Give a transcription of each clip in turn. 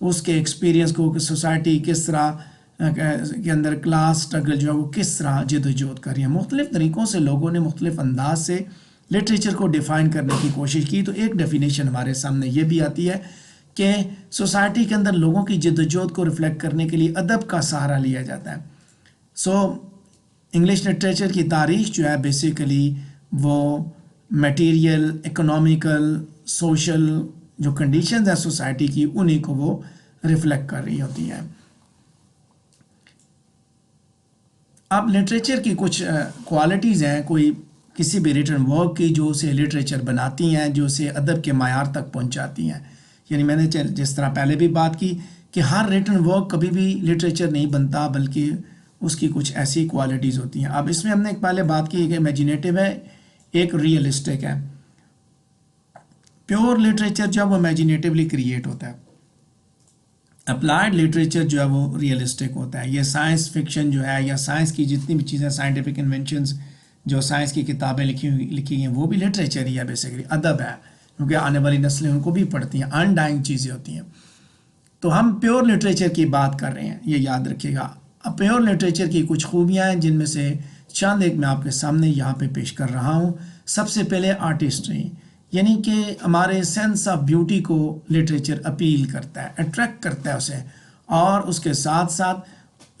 اس کے ایکسپیرینس کو کہ سوسائٹی کس طرح کے اندر کلاس اسٹرگل جو ہے وہ کس طرح جد و جہد کر رہی ہے. مختلف طریقوں سے لوگوں نے مختلف انداز سے لٹریچر کو ڈیفائن کرنے کی کوشش کی. تو ایک ڈیفینیشن ہمارے سامنے یہ بھی آتی ہے کہ سوسائٹی کے اندر لوگوں کی جد و جہد کو ریفلیکٹ کرنے کے لیے ادب کا سہارا لیا جاتا ہے. سو انگلش لٹریچر کی تاریخ جو ہے بیسیکلی وہ میٹیریل، اکنامیکل، سوشل جو کنڈیشنز ہیں سوسائٹی کی انہی کو وہ ریفلیکٹ کر رہی ہوتی ہیں. اب لٹریچر کی کچھ کوالٹیز ہیں کوئی کسی بھی ریٹن ورک کی جو اسے لٹریچر بناتی ہیں، جو اسے ادب کے معیار تک پہنچاتی ہیں. یعنی میں نے جس طرح پہلے بھی بات کی کہ ہر ریٹن ورک کبھی بھی لٹریچر نہیں بنتا بلکہ اس کی کچھ ایسی کوالٹیز ہوتی ہیں. اب اس میں ہم نے ایک پہلے بات کی کہ امیجینیٹو ہے، ایک ریئلسٹک ہے. پیور لٹریچر جو ہے وہ امیجینیٹیولی کریٹ ہوتا ہے. اپلائیڈ لٹریچر جو ہے وہ ریئلسٹک ہوتا ہے. یہ سائنس فکشن جو ہے یا سائنس کی جتنی بھی چیزیں سائنٹیفک انوینشنز جو سائنس کی کتابیں لکھی ہیں وہ بھی لٹریچر ہی ہے، بیسیکلی ادب ہے، کیونکہ آنے والی نسلیں ان کو بھی پڑھتی ہیں، انڈائنگ چیزیں ہوتی ہیں. تو ہم پیور لٹریچر کی بات کر رہے ہیں، یہ یاد رکھیے گا. اب پیور لٹریچر کی کچھ خوبیاں ہیں جن میں سے چند ایک میں آپ کے سامنے یہاں پہ پیش کر رہا ہوں. سب سے پہلے آرٹسٹری، یعنی کہ ہمارے سینس آف بیوٹی کو لٹریچر اپیل کرتا ہے، اٹریکٹ کرتا ہے اسے. اور اس کے ساتھ ساتھ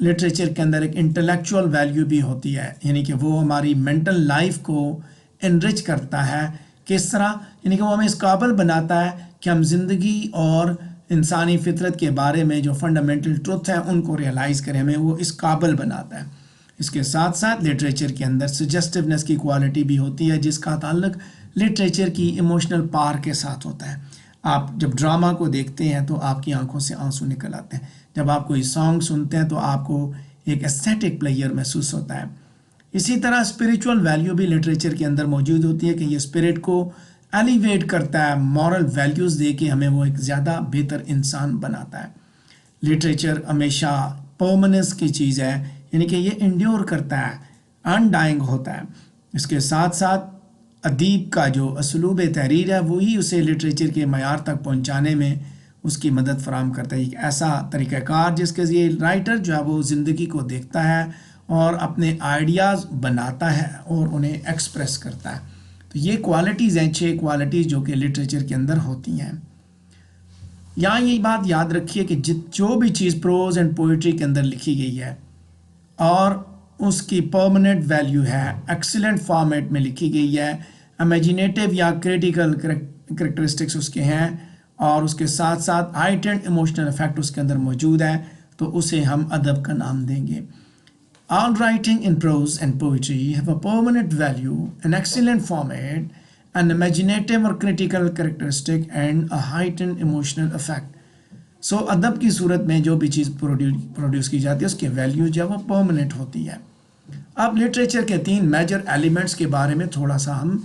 لٹریچر کے اندر ایک انٹلیکچوئل ویلیو بھی ہوتی ہے، یعنی کہ وہ ہماری مینٹل لائف کو انرچ کرتا ہے. کس طرح؟ یعنی کہ وہ ہمیں اس قابل بناتا ہے کہ ہم زندگی اور انسانی فطرت کے بارے میں جو فنڈامنٹل ٹروتھ ہیں ان کو ریئلائز کریں، ہمیں وہ اس قابل بناتا ہے. اس کے ساتھ ساتھ لٹریچر کے اندر سجیسٹیونیس کی کوالٹی بھی ہوتی ہے جس کا تعلق لٹریچر کی ایموشنل پار کے ساتھ ہوتا ہے. آپ جب ڈرامہ کو دیکھتے ہیں تو آپ کی آنکھوں سے آنسو نکل آتے ہیں. جب آپ کوئی سانگ سنتے ہیں تو آپ کو ایک ایستھیٹک پلیئر محسوس ہوتا ہے. اسی طرح اسپریچول ویلیو بھی لٹریچر کے اندر موجود ہوتی ہے کہ یہ اسپرٹ کو ایلیویٹ کرتا ہے، مورل ویلیوز دے کے ہمیں وہ ایک زیادہ بہتر انسان بناتا ہے. لٹریچر ہمیشہ پرماننس کی چیز ہے، یعنی کہ یہ انڈیور کرتا ہے، انڈائنگ ہوتا ہے. اس کے ساتھ ساتھ ادیب کا جو اسلوب تحریر ہے وہی اسے لٹریچر کے معیار تک پہنچانے میں اس کی مدد فراہم کرتا ہے. ایک ایسا طریقہ کار جس کے ذریعے رائٹر جو ہے وہ زندگی کو دیکھتا ہے اور اپنے آئیڈیاز بناتا ہے اور انہیں ایکسپریس کرتا ہے. تو یہ کوالٹیز ہیں 6 کوالٹیز جو کہ لٹریچر کے اندر ہوتی ہیں. یہاں یہ بات یاد رکھیے کہ جو بھی چیز پروز اینڈ پوئٹری کے اندر لکھی گئی ہے اور اس کی پرماننٹ ویلیو ہے، ایکسیلنٹ فارمیٹ میں لکھی گئی ہے، امیجینیٹو یا کریٹیکل کریکٹرسٹکس اس کے ہیں اور اس کے ساتھ ساتھ ہائٹنڈ ایموشنل افیکٹ اس کے اندر موجود ہے، تو اسے ہم ادب کا نام دیں گے. All writing in prose and poetry have a permanent value, an excellent format, an imaginative or critical characteristic, and a heightened emotional effect. So ادب کی صورت میں جو بھی چیز پروڈیوس کی جاتی ہے اس کے ویلیو جو ہے وہ پرماننٹ ہوتی ہے. اب لٹریچر کے 3 میجر ایلیمنٹس کے بارے میں تھوڑا سا ہم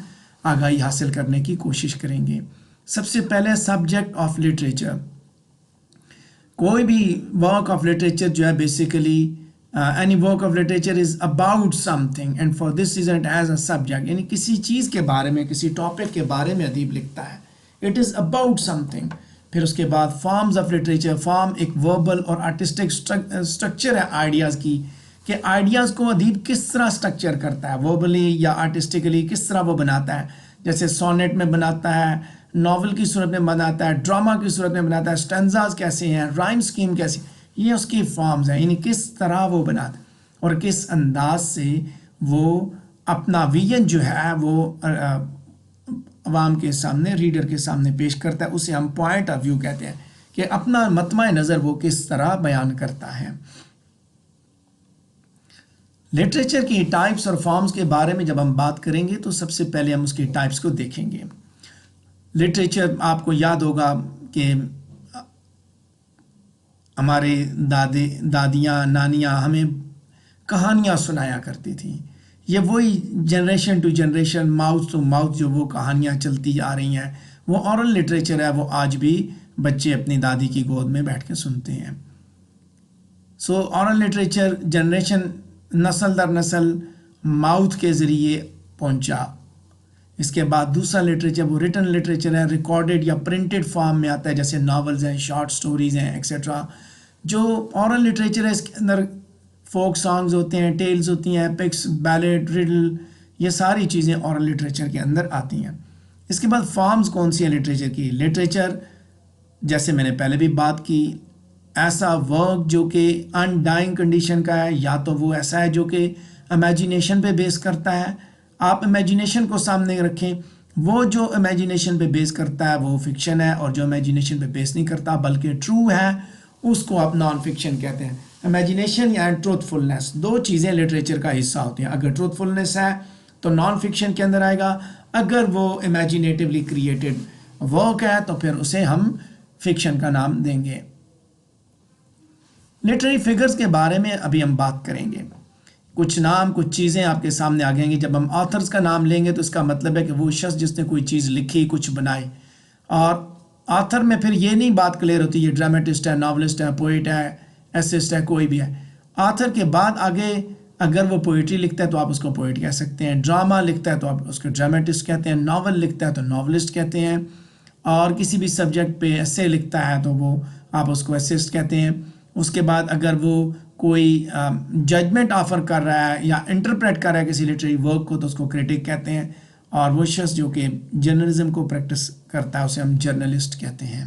آگاہی حاصل کرنے کی کوشش کریں گے. سب سے پہلے سبجیکٹ آف لٹریچر. کوئی بھی ورک آف لٹریچر جو ہے basically any work of literature is about something and for this reason it has a subject. یعنی کسی چیز کے بارے میں، کسی ٹاپک کے بارے میں ادیب لکھتا ہے. It is about something. پھر اس کے بعد فارمز آف لٹریچر. فارم ایک وربل اور آرٹسٹک سٹرکچر ہے آئیڈیاز کی، کہ آئیڈیاز کو ادیب کس طرح سٹرکچر کرتا ہے، وربلی یا آرٹسٹکلی کس طرح وہ بناتا ہے. جیسے سونیٹ میں بناتا ہے، ناول کی صورت میں بناتا ہے، ڈرامہ کی صورت میں بناتا ہے، اسٹینزاز کیسے ہیں، رائم سکیم کیسی، یہ اس کی فارمز ہیں. یعنی کس طرح وہ بناتا ہے اور کس انداز سے وہ اپنا ویژن جو ہے وہ عوام کے سامنے، ریڈر کے سامنے پیش کرتا ہے. اسے ہم پوائنٹ آف ویو کہتے ہیں کہ اپنا مطمع نظر وہ کس طرح بیان کرتا ہے. لٹریچر کی ٹائپس اور فارمز کے بارے میں جب ہم بات کریں گے تو سب سے پہلے ہم اس کی ٹائپس کو دیکھیں گے. لٹریچر آپ کو یاد ہوگا کہ ہمارے دادیاں نانیاں ہمیں کہانیاں سنایا کرتی تھیں. یہ وہی generation to generation, mouth to mouth جو وہ کہانیاں چلتی آ رہی ہیں وہ اورل لٹریچر ہے. وہ آج بھی بچے اپنی دادی کی گود میں بیٹھ کے سنتے ہیں. سو اورل لٹریچر جنریشن، نسل در نسل ماؤتھ کے ذریعے پہنچا. اس کے بعد دوسرا لٹریچر وہ ریٹن لٹریچر ہے، ریکارڈڈ یا پرنٹڈ فارم میں آتا ہے، جیسے ناولز ہیں، شارٹ سٹوریز ہیں ایکسیٹرا. جو اورل لٹریچر ہے اس کے اندر فوک سانگز ہوتے ہیں، ٹیلز ہوتی ہیں، ایپکس، بیلڈ، ریڈل، یہ ساری چیزیں اورل لٹریچر کے اندر آتی ہیں. اس کے بعد فارمز کون سی ہیں لٹریچر کی؟ لٹریچر جیسے میں نے پہلے بھی بات کی، ایسا ورک جو کہ ان ڈائنگ کنڈیشن کا ہے، یا تو وہ ایسا ہے جو کہ امیجینیشن پہ بیس کرتا ہے. آپ امیجینیشن کو سامنے رکھیں، وہ جو امیجینیشن پہ بیس کرتا ہے وہ فکشن ہے، اور جو امیجینیشن پہ بیس نہیں کرتا بلکہ ٹرو ہے اس کو آپ نان فکشن کہتے ہیں. امیجینیشن یا ٹروتھ فلنس دو چیزیں لٹریچر کا حصہ ہوتی ہیں. اگر ٹروتھ فلنس ہے تو نان فکشن کے اندر آئے گا، اگر وہ امیجینیٹیولی کریٹڈ ورک ہے تو پھر اسے ہم فکشن کا نام دیں گے. لٹریری فگرز کے بارے میں ابھی ہم بات کریں گے. کچھ نام، کچھ چیزیں آپ کے سامنے آ گئیں گی. جب ہم آتھرز کا نام لیں گے تو اس کا مطلب ہے کہ وہ شخص جس نے کوئی چیز لکھی، کچھ بنائی. اور آتھر میں پھر یہ نہیں بات کلیئر ہوتی یہ ڈرامٹسٹ ہے، ناولسٹ ہے، پوئٹ ہے، ایسسٹ ہے، کوئی بھی ہے. آتھر کے بعد آگے اگر وہ پوئٹری لکھتا ہے تو آپ اس کو پوئٹ کہہ سکتے ہیں، ڈرامہ لکھتا ہے تو آپ اس کو ڈرامٹسٹ کہتے ہیں، ناول لکھتا ہے تو ناولسٹ کہتے ہیں، اور کسی بھی سبجیکٹ پہ ایسے لکھتا ہے تو وہ آپ اس کو ایسسٹ کہتے ہیں. اس کے بعد اگر وہ کوئی ججمنٹ آفر کر رہا ہے یا انٹرپریٹ کر رہا ہے کسی لٹریری ورک کو تو اس کو کریٹک کہتے ہیں، اور وہ شخص جو کہ جرنلزم کو پریکٹس کرتا ہے اسے ہم جرنلسٹ کہتے ہیں.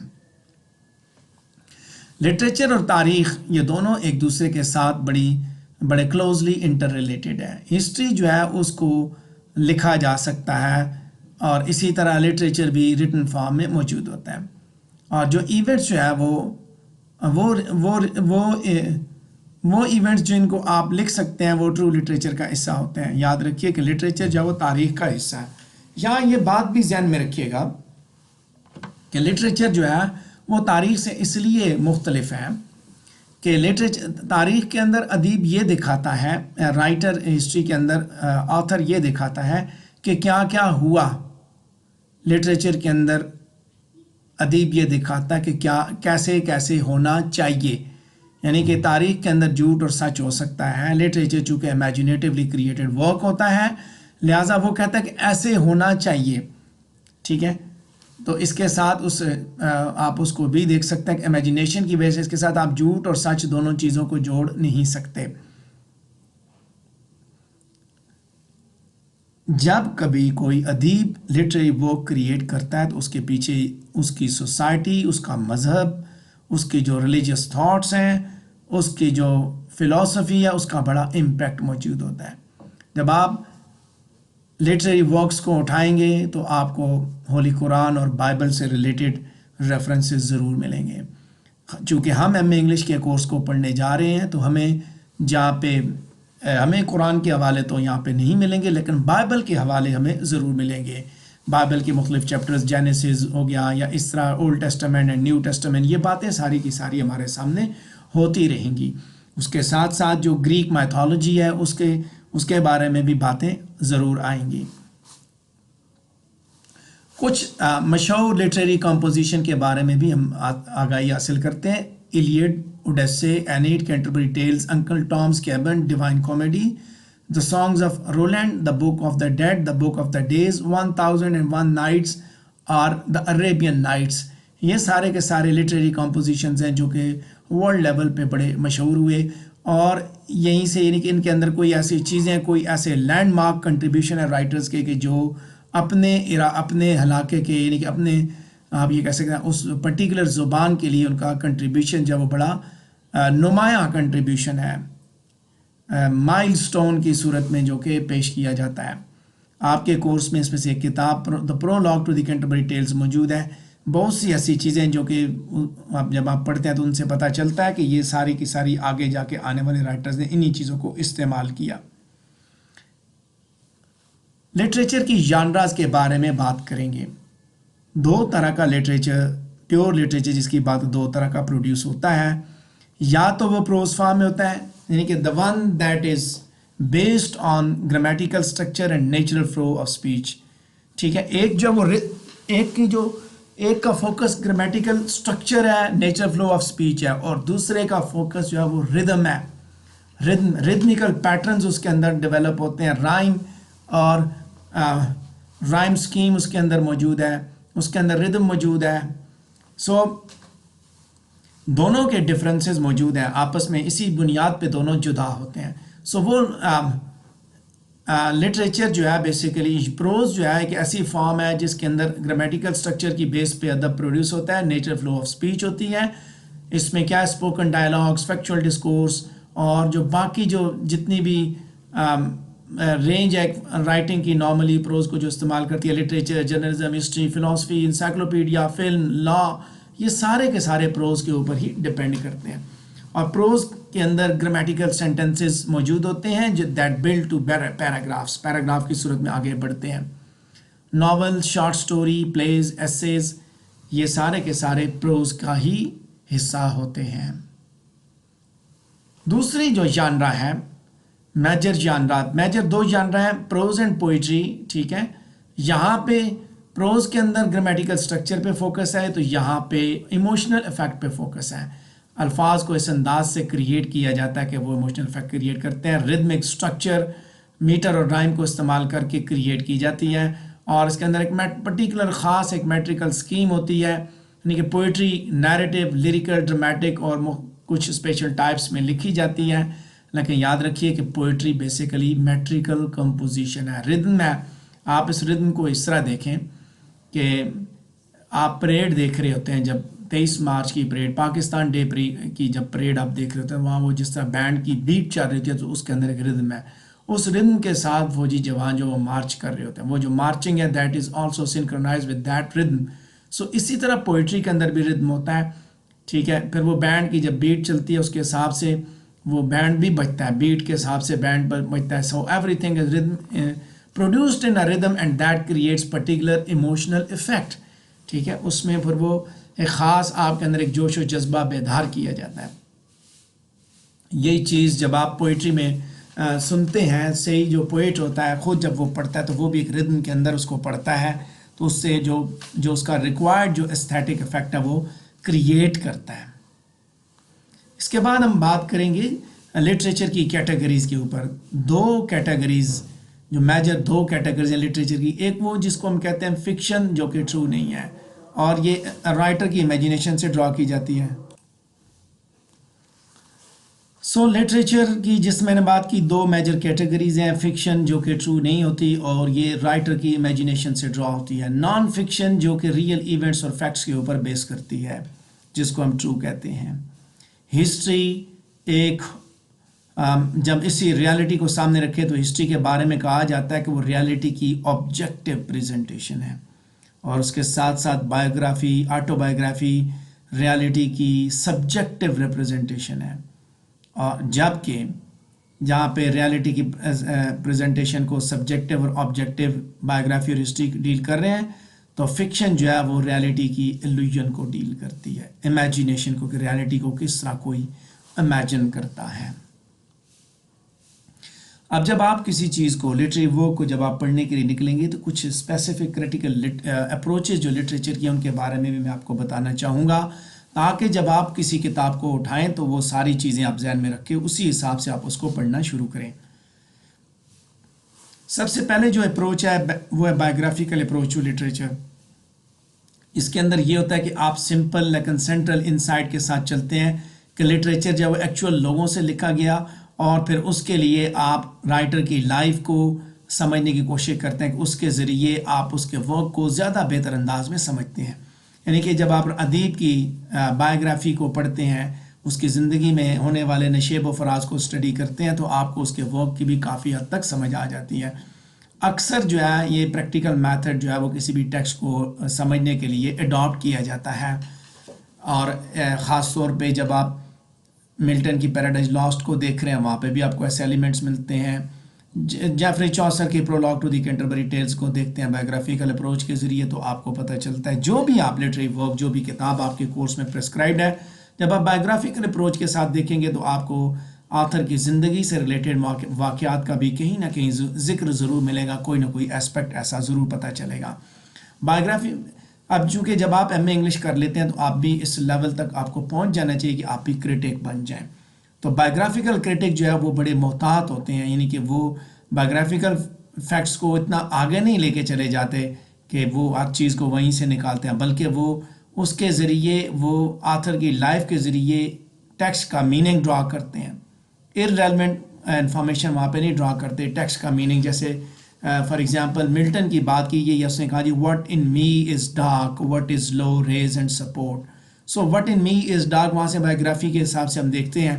لٹریچر اور تاریخ یہ دونوں ایک دوسرے کے ساتھ بڑے کلوزلی انٹر ریلیٹڈ ہے. ہسٹری جو ہے اس کو لکھا جا سکتا ہے، اور اسی طرح لٹریچر بھی ریٹن فارم میں موجود ہوتا ہے. اور جو ایونٹس جو ہے وہ ایونٹس جن کو آپ لکھ سکتے ہیں وہ ٹرو لٹریچر کا حصہ ہوتے ہیں. یاد رکھیے کہ لٹریچر جو ہے وہ تاریخ کا حصہ ہے. یہاں یہ بات بھی ذہن میں رکھیے گا کہ لٹریچر جو ہے وہ تاریخ سے اس لیے مختلف ہے کہ تاریخ کے اندر ادیب یہ دکھاتا ہے، رائٹر ہسٹری کے اندر آتھر یہ دکھاتا ہے کہ کیا کیا ہوا. لٹریچر کے اندر ادیب یہ دکھاتا ہے کہ کیسے کیسے ہونا چاہیے. یعنی کہ تاریخ کے اندر جھوٹ اور سچ ہو سکتا ہے. لٹریچر چونکہ امیجینیٹیولی کریٹڈ ورک ہوتا ہے لہٰذا وہ کہتا ہے کہ ایسے ہونا چاہیے. ٹھیک ہے، تو اس کے ساتھ آپ اس کو بھی دیکھ سکتے ہیں کہ امیجینیشن کی وجہ سے اس کے ساتھ آپ جھوٹ اور سچ دونوں چیزوں کو جوڑ نہیں سکتے. جب کبھی کوئی ادیب لٹریری ورک کریٹ کرتا ہے تو اس کے پیچھے اس کی سوسائٹی، اس کا مذہب، اس کی جو ریلیجیس تھاٹس ہیں، اس کی جو فلسفی ہے، اس کا بڑا امپیکٹ موجود ہوتا ہے. جب آپ لٹریری ورکس کو اٹھائیں گے تو آپ کو ہولی قرآن اور بائبل سے ریلیٹڈ ریفرنسز ضرور ملیں گے. چونکہ ہم ایم اے انگلش کے کورس کو پڑھنے جا رہے ہیں تو ہمیں قرآن کے حوالے تو یہاں پہ نہیں ملیں گے، لیکن بائبل کے حوالے ہمیں ضرور ملیں گے. بائبل کے مختلف چیپٹرز، جینیسس ہو گیا یا اس طرح old Testament and new Testament, یہ باتیں ساری کی ساری ہمارے سامنے ہوتی رہیں گی. اس کے ساتھ ساتھ جو گریک مائتھولوجی ہے اس کے بارے میں بھی باتیں ضرور آئیں گی. کچھ مشہور لٹریری کمپوزیشن کے بارے میں بھی ہم آگاہی حاصل کرتے ہیں. Iliad, Odyssey, Aeneid, Canterbury Tales, Uncle Tom's Cabin, Divine Comedy, The Songs of Roland, The Book of the Dead, The Book of the Days, 1001 Nights اور The Arabian Nights. یہ سارے کے سارے لٹریری کمپوزیشنز ہیں جو کہ ورلڈ لیول پہ بڑے مشہور ہوئے، اور یہیں سے یعنی کہ ان کے اندر کوئی ایسی چیزیں، کوئی ایسے لینڈ مارک کنٹریبیوشن ہے رائٹرز کے کہ جو اپنے علاقے کے یعنی کہ اپنے آپ یہ کہہ سکتے ہیں اس پرٹیکولر زبان کے لیے ان کا کنٹریبیوشن جو وہ بڑا نمایاں کنٹریبیوشن ہے، مائل سٹون کی صورت میں جو کہ پیش کیا جاتا ہے. آپ کے کورس میں اس میں سے ایک کتاب the prologue to the Canterbury Tales موجود ہے. بہت سی ایسی چیزیں جو کہ جب آپ پڑھتے ہیں تو ان سے پتہ چلتا ہے کہ یہ ساری کی ساری آگے جا کے آنے والے رائٹرز نے انہی چیزوں کو استعمال کیا. لٹریچر کی ژانرز کے بارے میں بات کریں گے. دو طرح کا لٹریچر، پیور لٹریچر جس کی بات دو طرح کا پروڈیوس ہوتا ہے، یا تو وہ پروز فارم میں ہوتا ہے یعنی کہ the one that is based on grammatical structure and natural flow of speech. ٹھیک ہے، ایک کا فوکس گرامیٹیکل سٹرکچر ہے، نیچرل فلو آف سپیچ ہے، اور دوسرے کا فوکس جو ہے وہ ردم ہے. ردمیکل پیٹرنز اس کے اندر ڈیولپ ہوتے ہیں، رائم اور رائم سکیم اس کے اندر موجود ہے، اس کے اندر ردم موجود ہے. سو دونوں کے ڈفرینسز موجود ہیں آپس میں، اسی بنیاد پہ دونوں جدا ہوتے ہیں. سو وہ لٹریچر جو ہے بیسیکلی پروز جو ہے ایک ایسی فارم ہے جس کے اندر گرامیٹیکل سٹرکچر کی بیس پہ ادب پروڈیوس ہوتا ہے، نیچر فلو آف سپیچ ہوتی ہے. اس میں کیا ہے، اسپوکن ڈائلاگس، فیکچوئل ڈسکورس، اور جو باقی جو جتنی بھی رینج ہے رائٹنگ کی نارملی پروز کو جو استعمال کرتی ہے، literature, journalism, history, philosophy, encyclopedia, film, law, یہ سارے کے سارے پروز کے اوپر ہی ڈپینڈ کرتے ہیں. اور پروز کے اندر گرامیٹیکل سینٹنسز موجود ہوتے ہیں جو that build to paragraphs, paragraph کی صورت میں آگے بڑھتے ہیں. Novel, short story, plays, essays, یہ سارے کے سارے پروز کا ہی حصہ ہوتے ہیں. دوسری جو جانرا ہے میجر جانرات، میجر دو جانرا ہیں، پروز اینڈ پوئٹری. ٹھیک ہے، یہاں پہ پروز کے اندر گرامیٹیکل سٹرکچر پہ فوکس ہے، تو یہاں پہ ایموشنل افیکٹ پہ فوکس ہے. الفاظ کو اس انداز سے کریٹ کیا جاتا ہے کہ وہ ایموشنل افیکٹ کریٹ کرتے ہیں. ردمک سٹرکچر میٹر اور رائم کو استعمال کر کے کریٹ کی جاتی ہے، اور اس کے اندر ایک پرٹیکولر خاص ایک میٹریکل سکیم ہوتی ہے. یعنی کہ پوئٹری نیریٹو، لیریکل، ڈرامٹک اور کچھ اسپیشل ٹائپس میں لکھی جاتی ہے. لیکن یاد رکھیے کہ پوئٹری بیسیکلی میٹریکل کمپوزیشن ہے، ردم ہے. آپ اس ردم کو اس طرح دیکھیں کہ آپ پریڈ دیکھ رہے ہوتے ہیں، جب 23 مارچ کی پریڈ، پاکستان ڈے کی جب پریڈ آپ دیکھ رہے ہوتے ہیں، وہاں وہ جس طرح بینڈ کی بیٹ چل رہی ہوتی ہے تو اس کے اندر ایک ردم ہے. اس ردم کے ساتھ فوجی جوان جو وہ مارچ کر رہے ہوتے ہیں، وہ جو مارچنگ ہے that is also synchronised with that rhythm. So اسی طرح پوئٹری کے اندر بھی ردم ہوتا ہے. ٹھیک ہے، پھر وہ بینڈ کی جب بیٹ چلتی ہے اس کے حساب سے وہ بینڈ بھی بجتا ہے، بیٹ کے حساب سے بینڈ بجتا ہے. سو ایوری تھنگ از ردم produced in a rhythm and that creates particular emotional effect. ٹھیک ہے، اس میں پھر وہ ایک خاص آپ کے اندر ایک جوش و جذبہ بیدار کیا جاتا ہے. یہی چیز جب آپ پوئٹری میں سنتے ہیں، صحیح جو پوئٹ ہوتا ہے خود جب وہ پڑھتا ہے تو وہ بھی ایک ردم کے اندر اس کو پڑھتا ہے، تو اس سے جو اس کا ریکوائرڈ جو استھیٹک افیکٹ ہے وہ کریٹ کرتا ہے. اس کے بعد ہم بات کریں گے لٹریچر کی کیٹیگریز کے اوپر. دو کیٹیگریز جو میجر دو کیٹیگریز ہیں لٹریچر کی، ایک وہ جس کو ہم کہتے ہیں فکشن جو کہ ٹرو نہیں ہے، اور یہ رائٹر کی امیجینیشن سے ڈرا کی جاتی ہے. سو لٹریچر کی جس میں نے بات کی دو میجر کیٹیگریز ہیں، فکشن جو کہ ٹرو نہیں ہوتی اور یہ رائٹر کی امیجینیشن سے ڈرا ہوتی ہے. نان فکشن جو کہ ریئل ایونٹس اور فیکٹس کے اوپر بیس کرتی ہے جس کو ہم ٹرو کہتے ہیں. ہسٹری ایک جب اسی ریالٹی کو سامنے رکھے تو ہسٹری کے بارے میں کہا جاتا ہے کہ وہ ریالٹی کی آبجیکٹیو پریزنٹیشن ہے، اور اس کے ساتھ ساتھ بایوگرافی، آٹو بایوگرافی ریالٹی کی سبجیکٹیو ریپریزنٹیشن ہے. اور جبکہ جہاں پہ ریالٹی کی پریزنٹیشن کو سبجیکٹیو اور آبجیکٹیو بایوگرافی اور ہسٹری ڈیل کر رہے ہیں، تو فکشن جو ہے وہ ریالٹی کی ایلوژن کو ڈیل کرتی ہے، امیجینیشن کو، کہ ریالٹی کو کس طرح کوئی امیجن کرتا ہے. اب جب آپ کسی چیز کو لٹری ورک کو جب آپ پڑھنے کے لیے نکلیں گے تو کچھ اسپیسیفک کریٹیکل اپروچز جو لٹریچر کی ہیں ان کے بارے میں بھی میں آپ کو بتانا چاہوں گا، تاکہ جب آپ کسی کتاب کو اٹھائیں تو وہ ساری چیزیں آپ ذہن میں رکھیں، اسی حساب سے آپ اس کو پڑھنا شروع کریں. سب سے پہلے جو اپروچ ہے وہ ہے بایوگرافیکل اپروچ ٹو لٹریچر. اس کے اندر یہ ہوتا ہے کہ آپ سمپل لیکن سینٹرل انسائٹ کے ساتھ چلتے ہیں کہ لٹریچر جو ہے وہ ایکچوئل لوگوں سے لکھا گیا، اور پھر اس کے لیے آپ رائٹر کی لائف کو سمجھنے کی کوشش کرتے ہیں کہ اس کے ذریعے آپ اس کے ورک کو زیادہ بہتر انداز میں سمجھتے ہیں. یعنی کہ جب آپ ادیب کی بایوگرافی کو پڑھتے ہیں، اس کی زندگی میں ہونے والے نشیب و فراز کو اسٹڈی کرتے ہیں، تو آپ کو اس کے ورک کی بھی کافی حد تک سمجھ آ جاتی ہے. اکثر جو ہے یہ پریکٹیکل میتھڈ جو ہے وہ کسی بھی ٹیکسٹ کو سمجھنے کے لیے اڈاپٹ کیا جاتا ہے، اور خاص طور پہ جب آپ ملٹن کی پیراڈائز لاسٹ کو دیکھ رہے ہیں وہاں پہ بھی آپ کو ایسے ایلیمنٹس ملتے ہیں. جیفری چوسر کی prologue to the Canterbury Tales کو دیکھتے ہیں بایوگرافیکل اپروچ کے ذریعے، تو آپ کو پتہ چلتا ہے جو بھی آپ لٹری ورک، جو بھی کتاب آپ کے کورس میں پرسکرائبڈ ہے، جب آپ بایوگرافیکل اپروچ کے ساتھ دیکھیں گے تو آپ کو آتھر کی زندگی سے ریلیٹڈ واقعات کا بھی کہیں نہ کہیں ذکر ضرور ملے گا، کوئی نہ کوئی اسپیکٹ ایسا ضرور پتہ چلے گا. بایوگرافی اب چونکہ جب آپ ایم اے انگلش کر لیتے ہیں تو آپ بھی اس لیول تک آپ کو پہنچ جانا چاہیے کہ آپ بھی کریٹک بن جائیں. تو بایوگرافیکل کریٹک جو ہے وہ بڑے محتاط ہوتے ہیں، یعنی کہ وہ بایوگرافیکل فیکٹس کو اتنا آگے نہیں لے کے چلے جاتے کہ وہ ہر چیز کو وہیں سے نکالتے ہیں، بلکہ وہ اس کے ذریعے وہ آتھر کی لائف کے ذریعے ٹیکسٹ کا میننگ ڈرا کرتے ہیں. ارریلیونٹ انفارمیشن وہاں پہ نہیں ڈرا کرتے ٹیکسٹ کا میننگ. جیسے فار ایگزامپل ملٹن کی بات کی گئی، اس نے کہا جی what in me is dark what is low raise and support. So what in me is dark وہاں سے بایوگرافی کے حساب سے ہم دیکھتے ہیں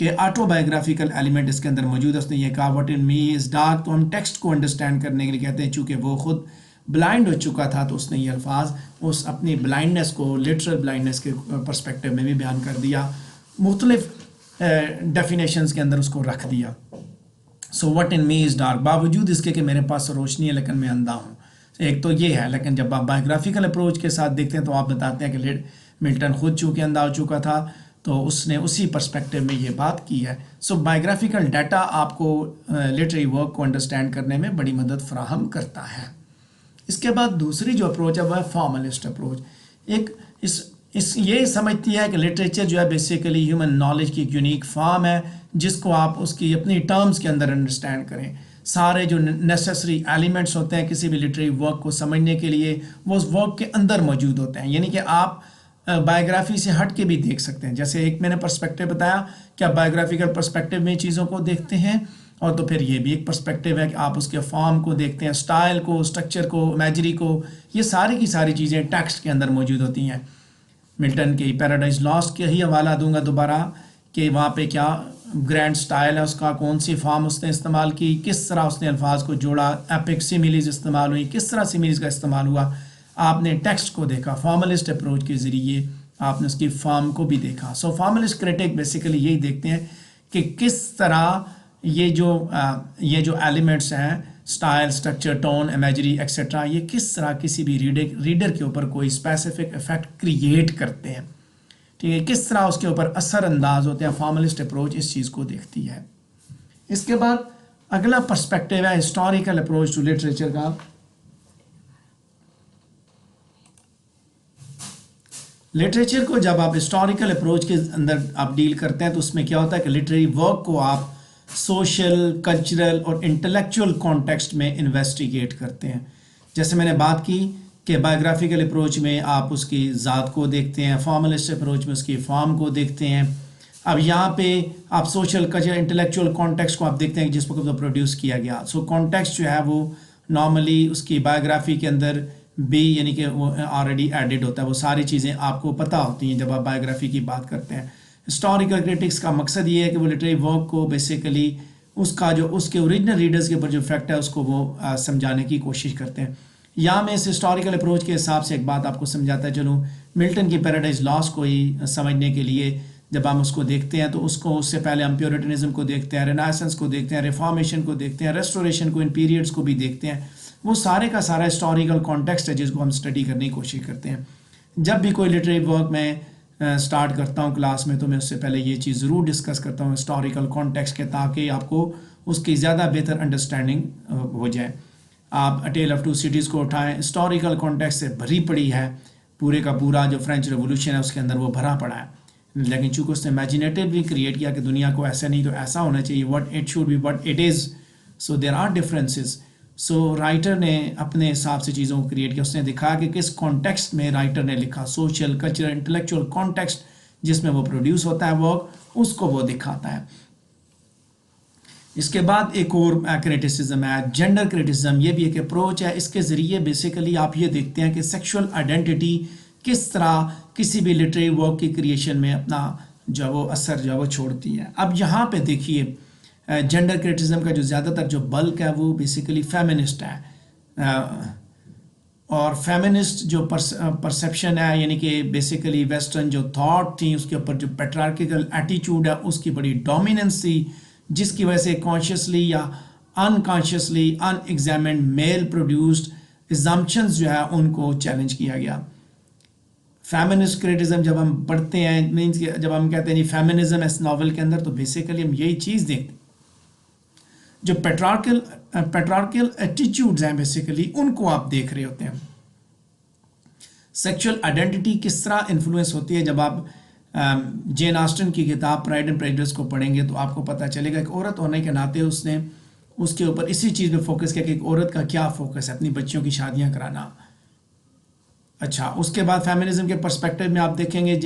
کہ آٹو بایوگرافیکل ایلیمنٹ اس کے اندر موجود ہے. اس نے یہ کہا what in me is dark, تو ہم ٹیکسٹ کو انڈرسٹینڈ کرنے کے لیے کہتے ہیں. چونکہ وہ خود بلائنڈ ہو چکا تھا تو اس نے یہ الفاظ اس اپنی بلائنڈنس کو لٹرل بلائنڈنس کے پرسپیکٹیو میں بھی بیان کر دیا، مختلف ڈیفینیشنز کے اندر اس کو رکھ دیا. سو what in me is dark, باوجود اس کے کہ میرے پاس روشنی ہے لیکن میں اندھا ہوں. ایک تو یہ ہے، لیکن جب آپ بایوگرافیکل اپروچ کے ساتھ دیکھتے ہیں تو آپ بتاتے ہیں کہ ملٹن خود چونکہ اندھا ہو چکا تھا تو اس نے اسی پرسپیکٹیو میں یہ بات کی ہے. سو بایوگرافیکل ڈیٹا آپ کو لٹری ورک کو انڈرسٹینڈ کرنے میں بڑی مدد فراہم کرتا ہے. اس کے بعد دوسری جو اپروچ ہے وہ ہے فارملسٹ اپروچ. ایک اس یہ سمجھتی ہے کہ لٹریچر جو ہے بیسیکلی ہیومن نالج کی ایک یونیک فارم ہے جس کو آپ اس کی اپنی ٹرمز کے اندر انڈرسٹینڈ کریں. سارے جو نیسیسری ایلیمنٹس ہوتے ہیں کسی بھی لٹری ورک کو سمجھنے کے لیے وہ اس ورک کے اندر موجود ہوتے ہیں. یعنی کہ آپ بایوگرافی سے ہٹ کے بھی دیکھ سکتے ہیں. جیسے ایک میں نے پرسپیکٹیو بتایا کہ آپ بایوگرافیکل پرسپیکٹیو میں چیزوں کو دیکھتے ہیں، اور تو پھر یہ بھی ایک پرسپیکٹیو ہے کہ آپ اس کے فارم کو دیکھتے ہیں، سٹائل کو، سٹرکچر کو، امیجری کو. یہ ساری کی ساری چیزیں ٹیکسٹ کے اندر موجود ہوتی ہیں. ملٹن کی پیراڈائز لاسٹ کے ہی حوالہ دوں گا دوبارہ کہ وہاں پہ کیا گرینڈ سٹائل ہے اس کا، کون سی فارم اس نے استعمال کی، کس طرح اس نے الفاظ کو جوڑا، ایپک سیمیلیز استعمال ہوئی، کس طرح سیمیلیز کا استعمال ہوا. آپ نے ٹیکسٹ کو دیکھا، فارملسٹ اپروچ کے ذریعے آپ نے اس کی فارم کو بھی دیکھا. سو فارملسٹ کریٹک بیسیکلی یہی دیکھتے ہیں کہ کس طرح یہ جو ایلیمنٹس ہیں style, structure, tone, imagery etcetera, یہ کس طرح کسی بھی ریڈر کے اوپر کوئی اسپیسیفک افیکٹ کریٹ کرتے ہیں. ٹھیک ہے، کس طرح اس کے اوپر اثر انداز ہوتے ہیں. فارملسٹ اپروچ اس چیز کو دیکھتی ہے. اس کے بعد اگلا پرسپیکٹیو ہے ہسٹوریکل اپروچ ٹو لٹریچر کا. لٹریچر کو جب آپ ہسٹوریکل اپروچ کے اندر آپ ڈیل کرتے ہیں تو اس میں کیا ہوتا ہے کہ لٹریری ورک کو آپ سوشل، کلچرل اور انٹلیکچوئل کانٹیکسٹ میں انویسٹیگیٹ کرتے ہیں. جیسے میں نے بات کی کہ بایوگرافیکل اپروچ میں آپ اس کی ذات کو دیکھتے ہیں، فارملسٹ اپروچ میں اس کی فارم کو دیکھتے ہیں. اب یہاں پہ آپ سوشل، کلچرل، انٹلیکچوئل کانٹیکسٹ کو آپ دیکھتے ہیں جس وقت پروڈیوس کیا گیا. سو کانٹیکسٹ جو ہے وہ نارملی اس کی بایوگرافی کے اندر بھی یعنی کہ وہ آلریڈی ایڈڈ ہوتا ہے، وہ ساری چیزیں آپ کو پتہ ہوتی ہیں جب آپ بایوگرافی کی بات کرتے ہیں. ہسٹوریکل کریٹکس کا مقصد یہ ہے کہ وہ لٹری ورک کو بیسیکلی اس کے اوریجنل ریڈرز کے اوپر جو افیکٹ ہے اس کو وہ سمجھانے کی کوشش کرتے ہیں. یہاں میں اس ہسٹوریکل اپروچ کے حساب سے ایک بات آپ کو سمجھاتا ہے. چلو ملٹن کی پیراڈائز لاسٹ کو ہی سمجھنے کے لیے جب ہم اس کو دیکھتے ہیں تو اس سے پہلے ہم پیورٹنزم کو دیکھتے ہیں، رینائسنس کو دیکھتے ہیں، ریفارمیشن کو دیکھتے ہیں، ریسٹوریشن کو، ان پیریڈز کو بھی دیکھتے ہیں. وہ سارے کا سارا ہسٹوریکل کانٹیکسٹ ہے جس کو ہم اسٹڈی کرنے کی کوشش کرتے ہیں. جب بھی کوئی لٹری ورک میں سٹارٹ کرتا ہوں کلاس میں تو میں اس سے پہلے یہ چیز ضرور ڈسکس کرتا ہوں ہسٹوریکل کانٹیکسٹ کے، تاکہ آپ کو اس کی زیادہ بہتر انڈرسٹینڈنگ ہو جائے. آپ a tail of two cities کو اٹھائیں، ہسٹوریکل کانٹیکسٹ سے بھری پڑی ہے. پورے کا پورا جو فرینچ ریولوشن ہے اس کے اندر وہ بھرا پڑا ہے، لیکن چونکہ اس نے امیجنیٹو بھی کریٹ کیا کہ دنیا کو ایسا نہیں تو ایسا ہونا چاہیے، what it should be what it is. So there are differences. So writer نے اپنے حساب سے چیزوں کو کریٹ کیا. اس نے دکھایا کہ کس کانٹیکسٹ میں رائٹر نے لکھا، سوشل، کلچرل، انٹلیکچوئل کانٹیکسٹ جس میں وہ پروڈیوس ہوتا ہے ورک، اس کو وہ دکھاتا ہے. اس کے بعد ایک اور کریٹیسزم ہے جینڈر کریٹیسزم. یہ بھی ایک اپروچ ہے. اس کے ذریعے بیسیکلی آپ یہ دیکھتے ہیں کہ سیکشول آئیڈینٹی کس طرح کسی بھی لٹری ورک کی کریشن میں اپنا جو وہ اثر جو وہ چھوڑتی ہے. اب یہاں پہ دیکھیے جینڈر کریٹیسزم کا جو زیادہ تر جو بلک ہے وہ بیسیکلی فیمنسٹ ہے. اور فیمنسٹ جو پرسیپشن ہے یعنی کہ بیسیکلی ویسٹرن جو تھاٹ تھی اس کے اوپر جو پیٹرارکیکل ایٹیچیوڈ ہے اس کی بڑی ڈومیننس تھی، جس کی وجہ سے کانشیسلی یا انکانشیسلی ان ایگزامنڈ میل پروڈیوسڈ ایزمپشنز جو ہے ان کو چیلنج کیا گیا. فیمنسٹ کریٹیزم جب ہم پڑھتے ہیں مینس کہ جب ہم کہتے ہیں فیمنزم اس ناول کے اندر تو بیسیکلی ہم یہی چیز دیکھتے ہیں جو پیٹرارکل ایٹیچیوڈز ہیں بیسیکلی ان کو آپ دیکھ رہے ہوتے ہیں. سیکشل آئیڈینٹی کس طرح انفلوئنس ہوتی ہے. جب آپ جین آسٹن کی کتاب پرائڈ اینڈ پریجوڈس کو پڑھیں گے تو آپ کو پتہ چلے گا کہ عورت ہونے کے ناطے اس نے اس کے اوپر اسی چیز پہ فوکس کیا کہ ایک عورت کا کیا فوکس ہے اپنی بچیوں کی شادیاں کرانا. اچھا اس کے بعد فیمنزم کے پرسپیکٹیو میں آپ دیکھیں گے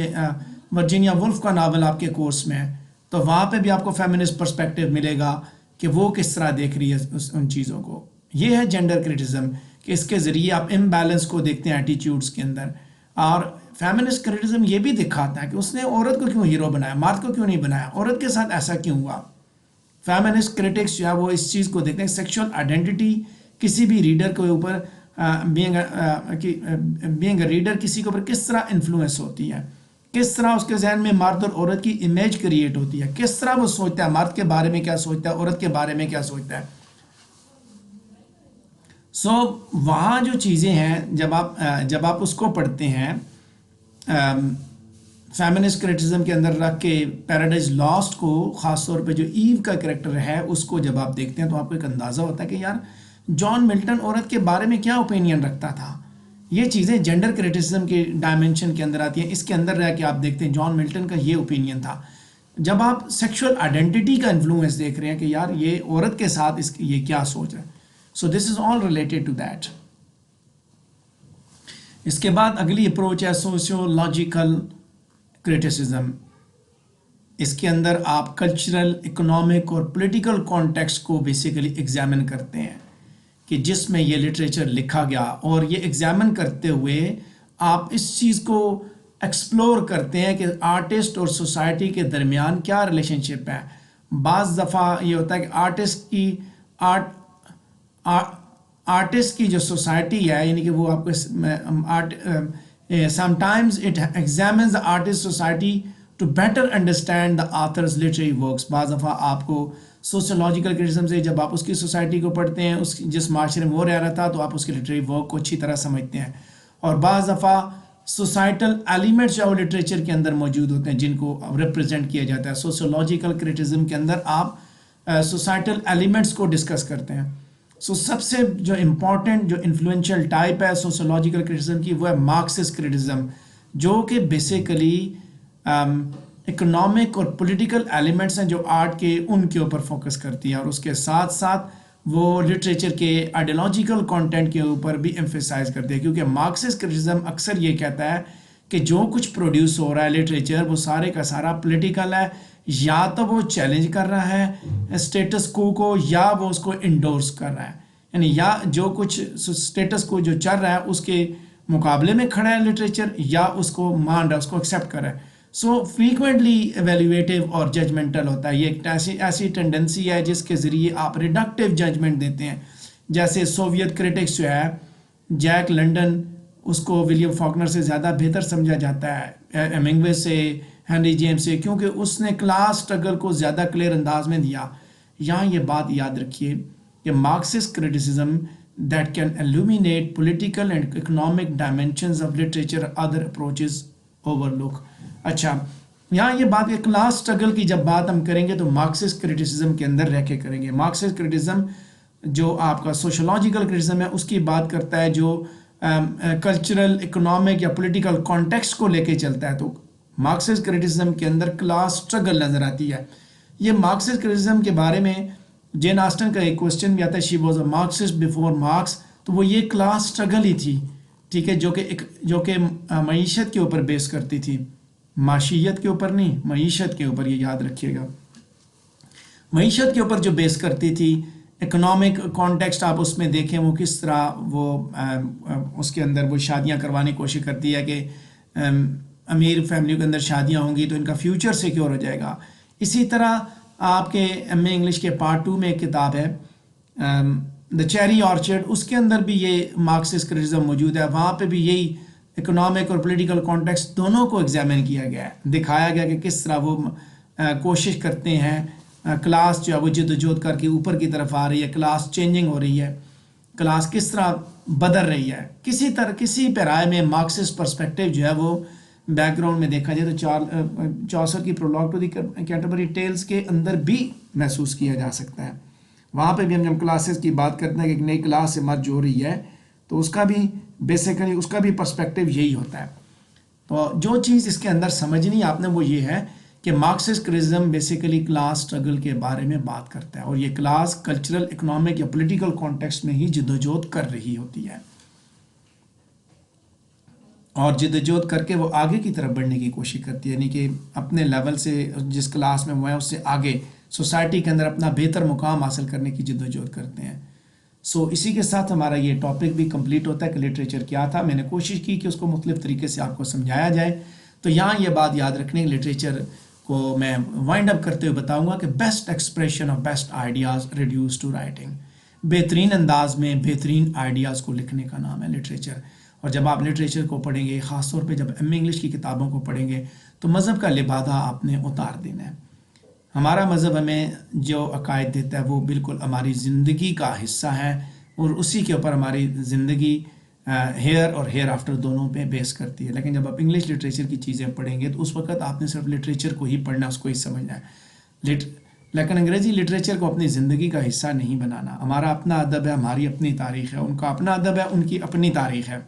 ورجینیا وولف کا ناول آپ کے کورس میں ہے تو وہاں پہ بھی آپ کو فیمنسٹ پرسپیکٹیو ملے گا کہ وہ کس طرح دیکھ رہی ہے ان چیزوں کو. یہ ہے جینڈر کرٹیزم کہ اس کے ذریعے آپ امبیلنس کو دیکھتے ہیں ایٹیٹیوڈس کے اندر. اور فیمنسٹ کرٹیزم یہ بھی دکھاتا ہے کہ اس نے عورت کو کیوں ہیرو بنایا, مرد کو کیوں نہیں بنایا, عورت کے ساتھ ایسا کیوں ہوا. فیمنسٹ کرٹکس جو ہے وہ اس چیز کو دیکھتے ہیں سیکشول آئیڈینٹی کسی بھی ریڈر کے اوپر بینگ اے ریڈر کسی کے اوپر کس طرح انفلوئنس ہوتی ہے, کس طرح اس کے ذہن میں مرد اور عورت کی امیج کریٹ ہوتی ہے, کس طرح وہ سوچتا ہے مرد کے بارے میں کیا سوچتا ہے, عورت کے بارے میں کیا سوچتا ہے. وہاں جو چیزیں ہیں جب آپ اس کو پڑھتے ہیں فیمنسٹ کرٹیزم کے اندر رکھ کے پیراڈائز لاسٹ کو خاص طور پہ جو ایو کا کریکٹر ہے اس کو جب آپ دیکھتے ہیں تو آپ کو ایک اندازہ ہوتا ہے کہ یار جان ملٹن عورت کے بارے میں کیا اوپینین رکھتا تھا. یہ چیزیں جینڈر کرٹیسزم کے ڈائمنشن کے اندر آتی ہیں. اس کے اندر رہ کے آپ دیکھتے ہیں جان ملٹن کا یہ اوپینین تھا. جب آپ سیکشول آئیڈینٹی کا انفلوئنس دیکھ رہے ہیں کہ یار یہ عورت کے ساتھ یہ کیا سوچ ہے, سو دس از آل ریلیٹڈ ٹو دیٹ. اس کے بعد اگلی اپروچ ہے سوشیولوجیکل کرٹیسزم. اس کے اندر آپ کلچرل, اکنامک اور پولیٹیکل کانٹیکسٹ کو بیسیکلی ایگزامن کرتے ہیں کہ جس میں یہ لٹریچر لکھا گیا, اور یہ ایگزامن کرتے ہوئے آپ اس چیز کو ایکسپلور کرتے ہیں کہ آرٹسٹ اور سوسائٹی کے درمیان کیا ریلیشن شپ ہے. بعض دفعہ یہ ہوتا ہے کہ آرٹسٹ کی جو سوسائٹی ہے یعنی کہ وہ آپ کو sometimes it examines the artist society to better understand the authors literary works. بعض دفعہ آپ کو سوشیولوجیکل کرٹیسزم سے جب آپ اس کی سوسائٹی کو پڑھتے ہیں, اس جس معاشرے میں وہ رہ رہا تھا, تو آپ اس کے لٹریری ورک کو اچھی طرح سمجھتے ہیں. اور بعض دفعہ سوسائٹل ایلیمنٹس جو لٹریچر کے اندر موجود ہوتے ہیں جن کو ریپرزینٹ کیا جاتا ہے. سوشیولوجیکل کرٹیسزم کے اندر آپ سوسائٹل ایلیمنٹس کو ڈسکس کرتے ہیں. سب سے جو امپورٹنٹ جو انفلوئنشل ٹائپ ہے سوشیولوجیکل کرٹیسزم کی وہ ہے مارکسسٹ کرٹیسزم, جو کہ بیسیکلی اکنامک اور پولیٹیکل ایلیمنٹس ہیں جو آرٹ کے ان کے اوپر فوکس کرتی ہے, اور اس کے ساتھ ساتھ وہ لٹریچر کے آئیڈیالوجیکل کانٹینٹ کے اوپر بھی ایمفیسائز کرتی ہے. کیونکہ مارکسسٹ کرٹیسزم اکثر یہ کہتا ہے کہ جو کچھ پروڈیوس ہو رہا ہے لٹریچر وہ سارے کا سارا پولیٹیکل ہے, یا تو وہ چیلنج کر رہا ہے اسٹیٹس کو یا وہ اس کو انڈورس کر رہا ہے. یعنی یا جو کچھ اسٹیٹس کو جو چل رہا ہے اس کے مقابلے میں کھڑا ہے لٹریچر, یا اس کو مان رہا ہے, اس کو ایکسیپٹ کر رہا ہے. سو فریکوینٹلی ایویلیویٹیو اور ججمنٹل ہوتا ہے. یہ ایک ایسی ٹینڈنسی ہے جس کے ذریعے آپ ریڈکٹیو ججمنٹ دیتے ہیں. جیسے سوویت کرٹکس جو ہے جیک لنڈن, اس کو ولیم فاکنر سے زیادہ بہتر سمجھا جاتا ہے, ہیمنگوے سے, ہنری جیمس سے, کیونکہ اس نے کلاس اسٹرگل کو زیادہ کلیئر انداز میں دیا. یہاں یہ بات یاد رکھیے کہ Marxist criticism that can illuminate political and economic dimensions of literature other approaches overlook. اچھا یہاں یہ بات کہ کلاس اسٹرگل کی جب بات ہم کریں گے تو مارکسسٹ کرٹیسزم کے اندر رہ کے کریں گے. مارکسسٹ کرٹیسزم جو آپ کا سوشولوجیکل کرٹیسزم ہے اس کی بات کرتا ہے جو کلچرل, اکنامک یا پولیٹیکل کانٹیکسٹ کو لے کے چلتا ہے. تو مارکسسٹ کرٹیسزم کے اندر کلاس اسٹرگل نظر آتی ہے. یہ مارکسسٹ کرٹیسزم کے بارے میں جین آسٹن کا ایک کوشچن بھی آتا ہے, she was a Marxist before marks. تو وہ یہ کلاس اسٹرگل ہی تھی, ٹھیک ہے, جو کہ معیشت کے اوپر بیس کرتی تھی, معاشیت کے اوپر نہیں, معیشت کے اوپر. یہ یاد رکھیے گا, معیشت کے اوپر جو بیس کرتی تھی. اکنامک کانٹیکسٹ آپ اس میں دیکھیں وہ کس طرح وہ اس کے اندر وہ شادیاں کروانے کی کوشش کرتی ہے کہ امیر فیملی کے اندر شادیاں ہوں گی تو ان کا فیوچر سیکیور ہو جائے گا. اسی طرح آپ کے ایم اے انگلش کے پارٹ 2 میں ایک کتاب ہے دا چیری آرچرڈ, اس کے اندر بھی یہ مارکسسٹ کرٹیسزم موجود ہے. وہاں پہ بھی یہی اکنامک اور پولیٹیکل کانٹیکسٹ دونوں کو ایگزامن کیا گیا ہے, دکھایا گیا کہ کس طرح وہ کوشش کرتے ہیں کلاس جو ہے وہ جدوجہد کر کے اوپر کی طرف آ رہی ہے, کلاس چینجنگ ہو رہی ہے, کلاس کس طرح بدل رہی ہے. کسی پیرائے میں مارکسسٹ پرسپیکٹیو جو ہے وہ بیک گراؤنڈ میں دیکھا جائے تو چوسر کی prologue to the Canterbury Tales کے اندر بھی محسوس کیا جا سکتا ہے. وہاں پہ بھی ہم جب کلاسز کی بات کرتے ہیں کہ ایک نئی کلاس سے مرج ہو رہی ہے تو اس کا بھی بیسیکلی اس کا بھی پرسپیکٹیو یہی ہوتا ہے. تو جو چیز اس کے اندر سمجھنی آپ نے وہ یہ ہے کہ Marxist criticism basically class struggle کے بارے میں بات کرتا ہے، اور یہ کلاس کلچرل، اکنامک یا پولیٹیکل کانٹیکسٹ میں ہی جدوجہد کر رہی ہوتی ہے، اور جدوجہد کر کے وہ آگے کی طرف بڑھنے کی کوشش کرتی ہے، یعنی کہ اپنے لیول سے جس کلاس میں وہ ہے اس سے آگے سوسائٹی کے اندر اپنا بہتر مقام حاصل کرنے کی جدوجہد کرتے ہیں۔ اسی کے ساتھ ہمارا یہ ٹاپک بھی کمپلیٹ ہوتا ہے کہ لٹریچر کیا تھا۔ میں نے کوشش کی کہ اس کو مختلف طریقے سے آپ کو سمجھایا جائے۔ تو یہاں یہ بات یاد رکھنے، لٹریچر کو میں وائنڈ اپ کرتے ہوئے بتاؤں گا کہ best expression of best ideas reduce to writing, بہترین انداز میں بہترین آئیڈیاز کو لکھنے کا نام ہے لٹریچر۔ اور جب آپ لٹریچر کو پڑھیں گے، خاص طور پہ جب ایم اے انگلش کی کتابوں کو پڑھیں گے، تو مذہب کا لبادہ آپ نے اتار دینا ہے۔ ہمارا مذہب ہمیں جو عقائد دیتا ہے وہ بالکل ہماری زندگی کا حصہ ہے، اور اسی کے اوپر ہماری زندگی ہیئر اور ہیئر آفٹر دونوں پہ بیس کرتی ہے۔ لیکن جب آپ انگلش لٹریچر کی چیزیں پڑھیں گے تو اس وقت آپ نے صرف لٹریچر کو ہی پڑھنا، اس کو ہی سمجھنا ہے، لیکن انگریزی لٹریچر کو اپنی زندگی کا حصہ نہیں بنانا۔ ہمارا اپنا ادب ہے، ہماری اپنی تاریخ ہے، ان کا اپنا ادب ہے، ان کی اپنی تاریخ ہے۔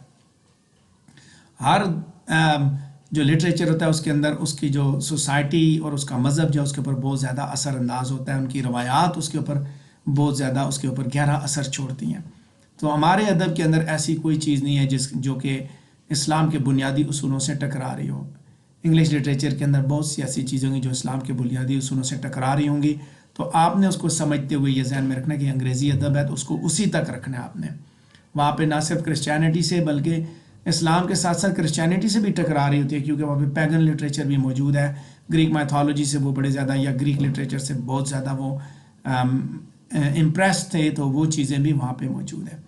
ہر جو لٹریچر ہوتا ہے اس کے اندر اس کی جو سوسائٹی اور اس کا مذہب جو ہے اس کے اوپر بہت زیادہ اثر انداز ہوتا ہے، ان کی روایات اس کے اوپر بہت زیادہ اس کے اوپر گہرا اثر چھوڑتی ہیں۔ تو ہمارے ادب کے اندر ایسی کوئی چیز نہیں ہے جو کہ اسلام کے بنیادی اصولوں سے ٹکرا رہی ہو۔ انگلش لٹریچر کے اندر بہت سی ایسی چیزیں ہوں گی جو اسلام کے بنیادی اصولوں سے ٹکرا رہی ہوں گی، تو آپ نے اس کو سمجھتے ہوئے یہ ذہن میں رکھنا کہ انگریزی ادب ہے تو اس کو اسی تک رکھنا ہے آپ نے۔ وہاں پہ نہ صرف کرسچینٹی سے بلکہ اسلام کے ساتھ ساتھ کرسچینٹی سے بھی ٹکرا رہی ہوتی ہے، کیونکہ وہاں پہ پیگن لٹریچر بھی موجود ہے، گریک میتھولوجی سے وہ بڑے زیادہ، یا گریک لٹریچر سے بہت زیادہ وہ امپریس تھے، تو وہ چیزیں بھی وہاں پہ موجود ہیں۔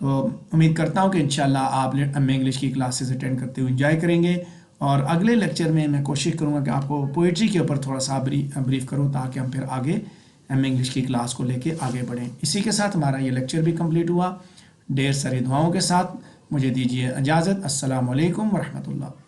تو امید کرتا ہوں کہ انشاءاللہ آپ ایم اے انگلش کی کلاسز اٹینڈ کرتے ہوئے انجوائے کریں گے، اور اگلے لیکچر میں میں کوشش کروں گا کہ آپ کو پوئٹری کے اوپر تھوڑا سا بریف کروں، تاکہ ہم پھر آگے ایم اے انگلش کی کلاس کو لے کے آگے بڑھیں۔ اسی کے ساتھ ہمارا یہ لیکچر بھی کمپلیٹ ہوا۔ ڈھیر ساری دعاؤں کے ساتھ مجھے دیجیے اجازت۔ السلام علیکم ورحمۃ اللہ۔